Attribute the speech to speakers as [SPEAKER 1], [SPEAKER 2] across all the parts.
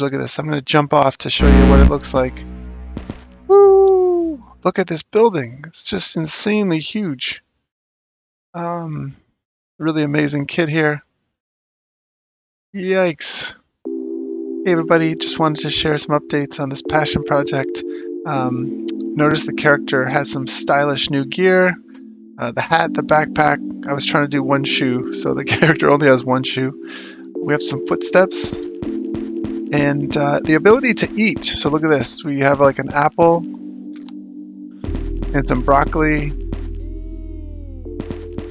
[SPEAKER 1] Look at this. I'm going to jump off to show you what it looks like. Woo! Look at this building. It's just insanely huge. Really amazing kit here. Yikes. Hey everybody, just wanted to share some updates on this passion project. Notice the character has some stylish new gear. The hat, the backpack, I was trying to do one shoe, so the character only has one shoe. We have some footsteps and the ability to eat. So look at this. We have like an apple and some broccoli.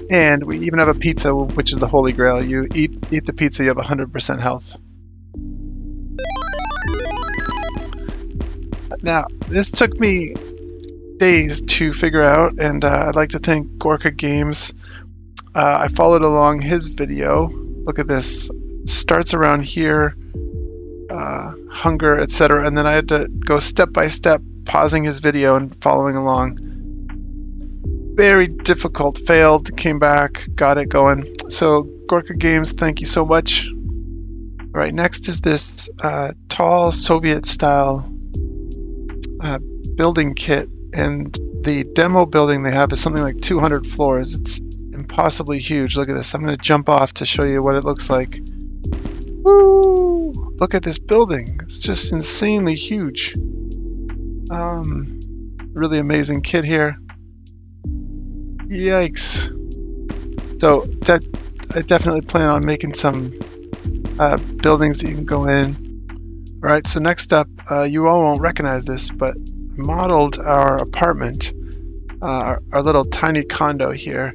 [SPEAKER 1] And we even have a pizza, which is the holy grail. You eat the pizza, you have 100% health. Now, this took me days to figure out, and I'd like to thank Gorka Games. I followed along his video. Look at this. Starts around here, hunger, etc. And then I had to go step by step, pausing his video and following along. Very difficult, failed, came back, got it going. So Gorka Games, thank you so much. All right, next is this tall Soviet-style building kit, and the demo building they have is something like 200 floors. It's impossibly huge. Look at this. I'm going to jump off to show you what it looks like. Woo! Look at this building. It's just insanely huge. Really amazing kit here. Yikes. So I definitely plan on making some buildings that you can go in. All right, so next up, you all won't recognize this, but I modeled our apartment, our little tiny condo here,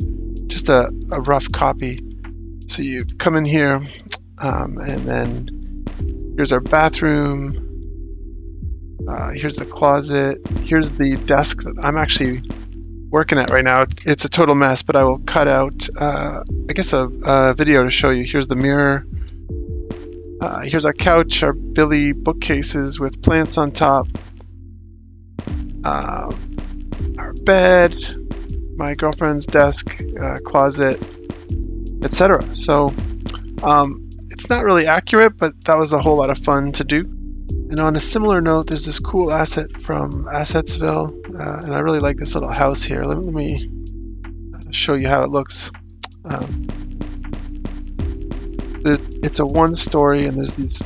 [SPEAKER 1] just a rough copy. So you come in here, and then here's our bathroom. Here's the closet. Here's the desk that I'm actually working at right now. It's a total mess, but I will cut out, I guess, a video to show you. Here's the mirror. Here's our couch, our Billy bookcases with plants on top. Our bed, my girlfriend's desk, closet, etc. So it's not really accurate, but that was a whole lot of fun to do. And on a similar note, there's this cool asset from Assetsville, and I really like this little house here. Let me show you how it looks. It's a one-story, and there's these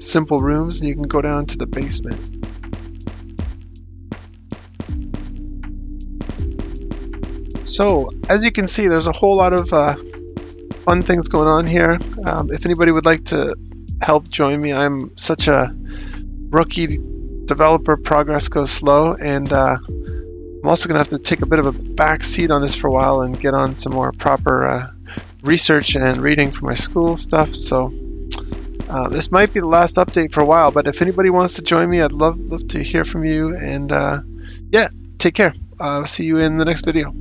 [SPEAKER 1] simple rooms, and you can go down to the basement. So, as you can see, there's a whole lot of fun things going on here. If anybody would like to help join me, I'm such a rookie developer, progress goes slow, and I'm also going to have to take a bit of a back seat on this for a while and get on some more proper research and reading for my school stuff. So this might be the last update for a while, but if anybody wants to join me, I'd love to hear from you, and yeah, take care. See you in the next video.